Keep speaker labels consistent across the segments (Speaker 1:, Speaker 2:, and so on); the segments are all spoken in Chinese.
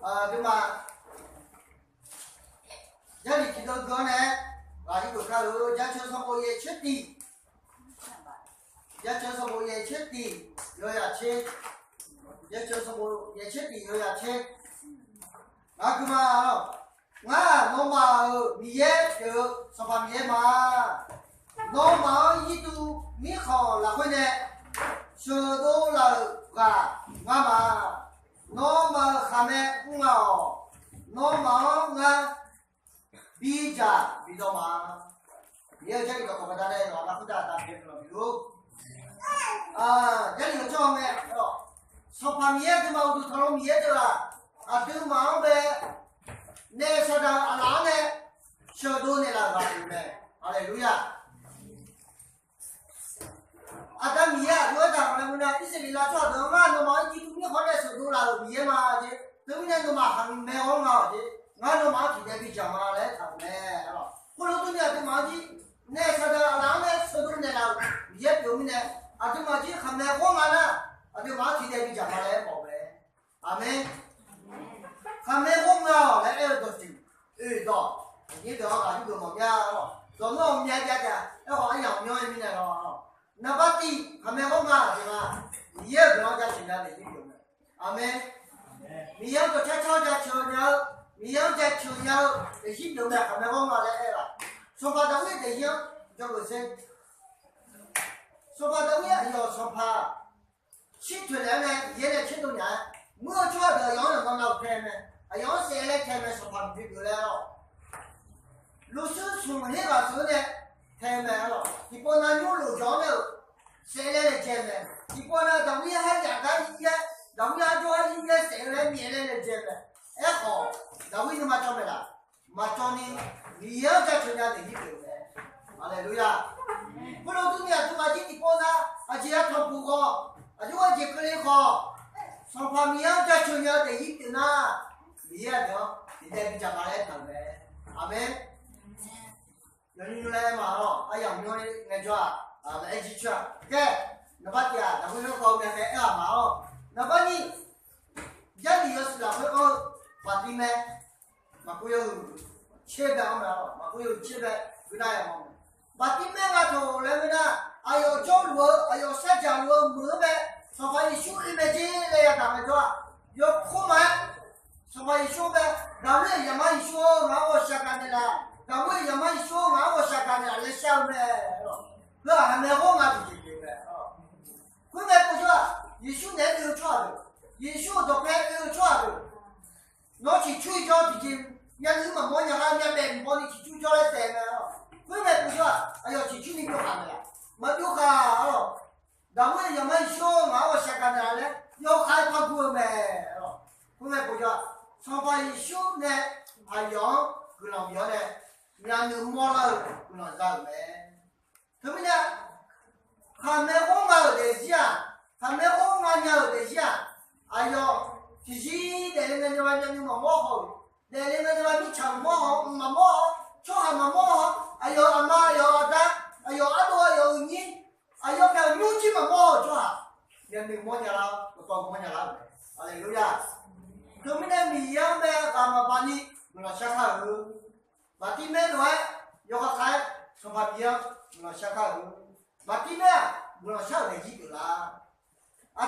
Speaker 1: 对吧？家里几个哥呢？一个看路，家车上我也吃的，家车上我也吃的，有呀吃，家车上我也吃的，有呀吃。那个嘛，我嘛米也就什么米嘛，我嘛一度米好那会呢，学到了个我嘛，我嘛还没我嘛比较嘛，也这里个国家的那国家大片了，比如这里个叫咩什么米的嘛，我都讨论米的啦，对嘛呗。那说到阿拉呢，小多呢啦，话对没？阿雷路亚。但米啊，我讲了，我呢，以色列啦，做到嘛，那么一度米好来小多啦，米嘛的，对面那嘛还没好嘛的，俺那嘛今天比较嘛来谈呢，后来都呢，对嘛的，那说到阿拉呢，小多呢啦，米表面呢，对嘛的还没好嘛呢，对嘛今天比较嘛来宝贝，阿妹。还没红啊，来耳朵听，耳朵，你这个就么样哦？做我们家的，那话养苗一面的咯，那把地还没红啊，对吧？你也不要再现在的应用了，阿妹，你要个悄悄的秋鸟，你要在秋鸟的应用的还没红啊来了，说话的位的应叫个谁？说话的位要说怕，吃出来呢，也得吃多年，我觉得养人刚老开呢。养谁来开门说话不就来了？老师从那个时候呢，开门了，你把那牛肉酱了，谁来开门？你把那东西还两个一样，东西做一样，谁来面来开门？好，那为什么讲没了？没讲呢，你要在村家的一边的，阿来路亚。不然都呢，都把这地方呢，这样他不好，就我这个人好，上旁边在村家的一边呢。你也得，你在比较马来谈呗，阿妹，有人来嘛咯，养苗的那叫来一起去，该，那把地啊，那会那高面的嘛哦，那把你，家里要是那会把地咩，嘛会有700嘛，嘛会有700，回来嘛，把地咩嘛头来没呢，有交路，有山家路，没呗，上把你修一没进来呀，咱们说，要扩满。什么一说呗？咱们也嘛一说，俺我下干的啦。咱们也嘛一说，俺我下干的来想呗，那还没好俺就进呗啊。后面不说，一说那有错的，一说都该有错的。拿起吹角的进，伢你们莫伢俺伢来，帮你去吹角来带呗啊。后面不说，哎呀，去你就喊的了，没就喊哦。咱们也嘛一说，俺我下干的来，要害怕过呗啊。后面不说。上班一休呢，养个老苗呢，伢能摸了个老张呗。他们呢，还没好嘛在想，还没好嘛伢在想，其实在那个地方伢你摸好，在那个地方你抢摸好，摸好，吃还没摸好，阿妈阿大，阿多你，看牛鸡嘛摸好吃哈，伢没摸着了，不光摸着了，阿来路亚。他们那米样呗，咱们把你我下卡后，把地面来要个开，从把米样我下卡后，把地面我下来几个啦，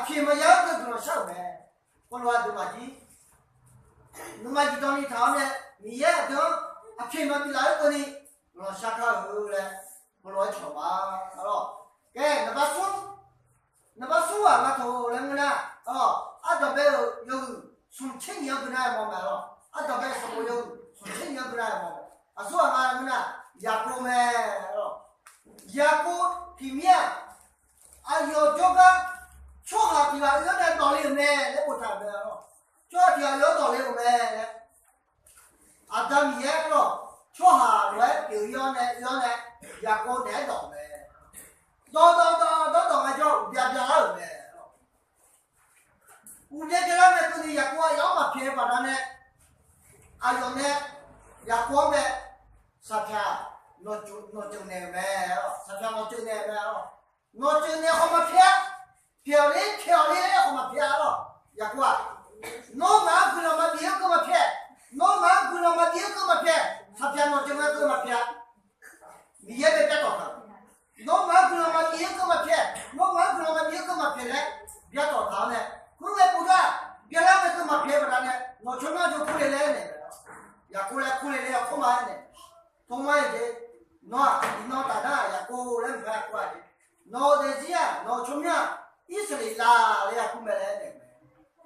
Speaker 1: 偏么样子我下来，我说都嘛地，那么一到你厂呢，米样子偏么米来个呢，我下卡后嘞，我说瞧吧，那把树啊，那头那个呢，这边有。从青年过来嘛买了，这边什么有？从青年过来嘛，说嘛么呢？牙膏买了，牙膏皮面，有这个，吃下去了，有点道理买，那不谈的了，吃下去有道理买，咱们也了，吃下来就要牙膏来倒买，倒嘛叫别了买。我这个呢，就是一个要么偏把它呢，用呢，一个呢，10天，我就那买10天我就那买我就那好么漂亮好么漂了，一个，我拿回来嘛，别个么别不然呢？我从那就过来来呢，呀过来要空嘛呢，空嘛的，那大家呀过来不来过来，那的这样，那从那以色列啦，来过来来呢，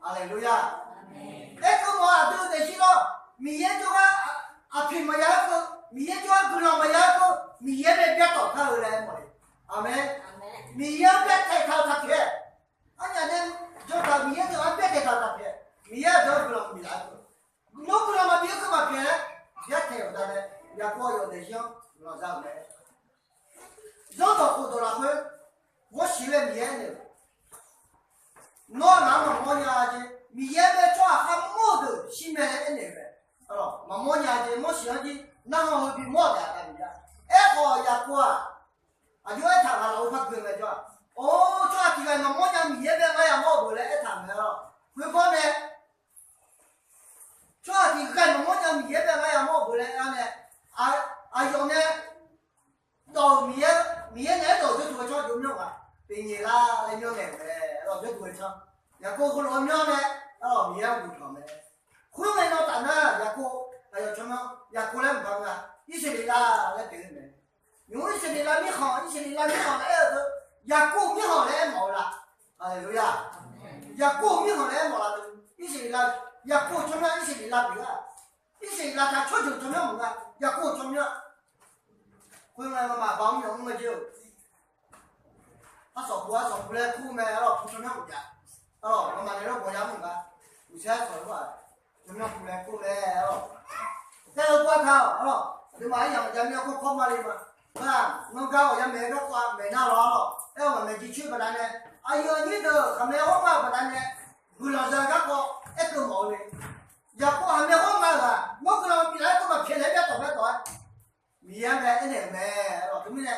Speaker 1: 阿门路亚。哎，个嘛都在说，米也就啊平嘛呀个，米也就啊不啷嘛呀个，米也别到他来嘛的，阿门。米也别太靠他去，俺家呢就他米也就俺别太靠他去，米也就不啷米来个，我不啷嘛别个嘛别，别太有的呢，也过有的行，老张的，绕到后头了会，我喜欢米呢，我那么么家的。米也别抓还毛的，西面的那个，哦，毛家的，我喜欢的，那么比毛的干的，哎好呀过啊，就爱他们老怕跟来抓，哦，抓这个毛家米也别我也毛不来，爱他们了，会讲呢，抓这个毛家米也别我也毛不来，俺呢，要呢，到米也来到就做抓就苗啊，对你啦，来苗来呗，老就做抓。也过后老苗呢，米也不长的。后面那单呢，也过，哎呀，什么也过来不长啊？以色列啦来对的，因为以色列啦米好，以色列啦米好来都也过米好来毛了，哎对呀，也过米好来毛了都，以色列啦也过什么？以色列啦对啊，以色列啦他出去什么么啊？也过什么？后面嘛帮忙我就，他说不来苦没了，不什么不的。哦，我买那个国家木的，有钱说话，怎么过来哦？再有瓜头哦，你买样人家过嘛哩嘛，啊，我搞我也买个瓜，买那了，哎，我们去去不然呢？哎呦，你这还没好嘛不然呢？不让人家过，一个毛嘞，要过还没好嘛个，我不让别人这么骗人家多少多，米也买一年买，哦，怎么呢？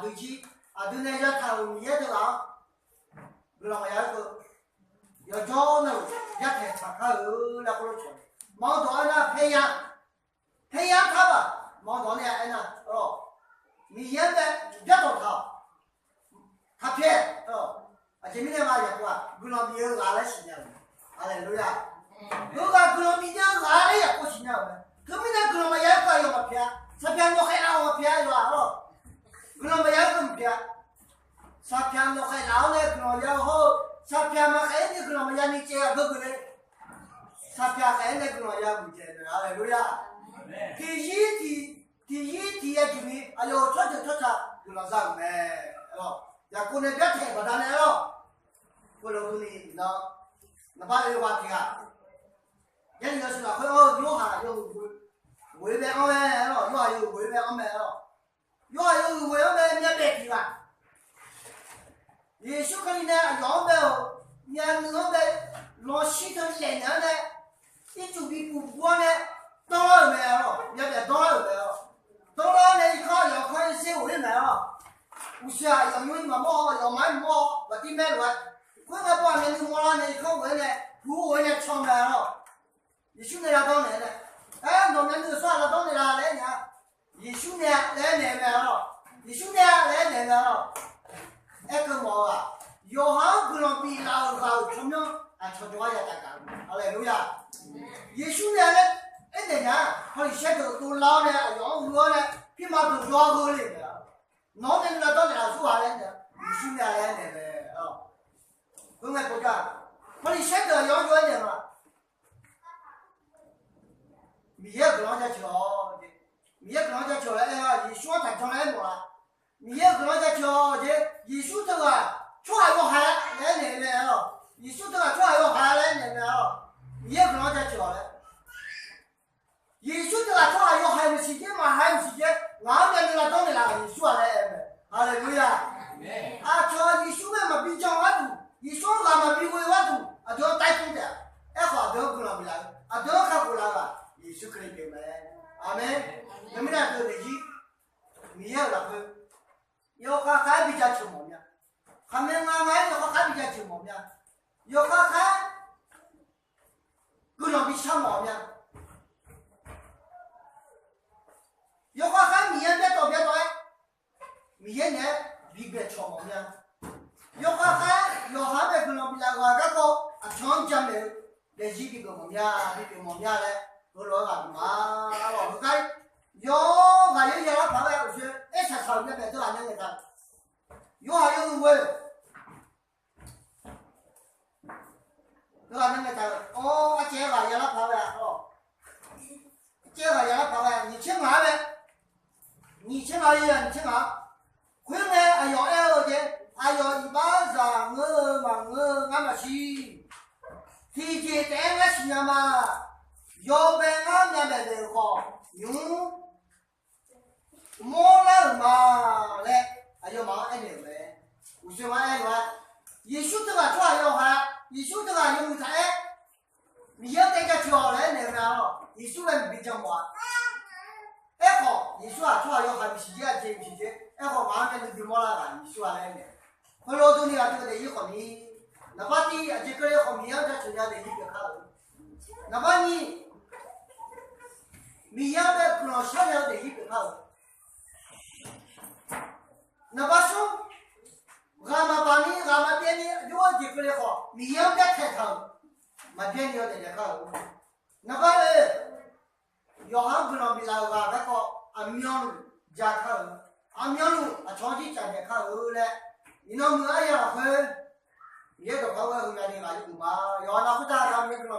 Speaker 1: 对起，对那家头米也得了，不让我要个。要找那一天他那不能去，忙到那培养他吧，忙到那哦，你现在别找他骗哦，前面嘛也说，不让别人拉来洗呢，阿来路亚，如果不让别人拉来也不洗呢，他们那不让嘛也说要么骗，他骗我还让我骗是吧？哦，不让嘛也不骗，他骗我还让呢，不让也好。啥片嘛还那个什么呀？你这个个嘞？啥片还那个什么呀？不见了，阿对呀。第一呀，就是哎呦，错就那啥没哦，呀，过年别太不单来了，过了过年那把这个话题啊，人家说了，有哈有违背安排了，有哈有违背安排了，有哈有违背你别提吧。也许可能呢，要不要，你看那个老西头来年呢，一就比不过呢，当然没了，也别当然没了，当然呢，一看要看社会没了，不是啊，要用嘛毛，要买毛，我得买乱，我那半年你毛呢，一看我呢，不我呢抢买了，你兄弟俩当年呢，哎，当年就算了，当年啦来年，你兄弟来年买了，你兄弟来年买了。哎，个毛啊！要喊不能比老什么出去玩也大干，阿来路亚。也兄弟呢，那年他的鞋都老了，养活了，比马都抓过来的。老年人到那说话来的，也兄弟来的呗啊。我们不干，他的鞋都养活的嘛。米也不让家瞧的，米也不让家瞧了，哎呀，你说他将来么了？你也不让家瞧的，你说这个，出海我还来了，你说这个出海我还来了，你也不让家瞧了。你说这个出海我还有时间嘛？还有时间，俺们那个当的啦，你说来没？阿来对呀。瞧你说嘛比讲我多，你说俺们比我多，都要带动的，哎话都不让不来，都要看过来了，你说可以给没？阿妹，你们俩都得去，你也那个。要还比较吃毛面，还没俺要还比较吃毛面，要还不能比抢毛面，要还米也别多别多，米也呢比别抢毛面，要还别不能比那个抢酱的， để gì thì cũng mồm nha đấy tôi nói là mà bảo một cái yo mà yo nó bảo vệ chứ ít thật sự như vậy tôi là người ta yo hay yo quên tôi là người ta ô cái chế là yo nó bảo vệ chế là yo nó bảo vệ你清哪呗你清哪医院你清哪khuyên nghe ai yo eo chứ ai yo一般上我嘛我俺们去thì chỉ té ngắt nhà mà do bên ngắt nhà bên đều có những mua lần mà lẽ ai do mà anh đều về u chưa mà anh nói Giêsu tức là cho yêu ha Giêsu tức là yêu thế mình nhớ cái chỗ đấy nếu nào Giêsu là bị chồng bỏ em họ Giêsu là cho yêu hay bị gì em họ mà cái gì mua là Giêsu là em này hồi đó tôi đi là tôi để ý còn đi那把你这个人好米养在中间的一个看，那把你米养在可能小量的一个看，那把树，俺们把你俺们别的有这个人好，米养在开汤，嘛别的在这看，那把人要喊可能比那个那个俺苗家看，俺苗路啊长期在这看后来，你那么哎呀很。ये तो खाओगे हो जाने वाली कुमार यार ना कुछ आ रहा है मेरे को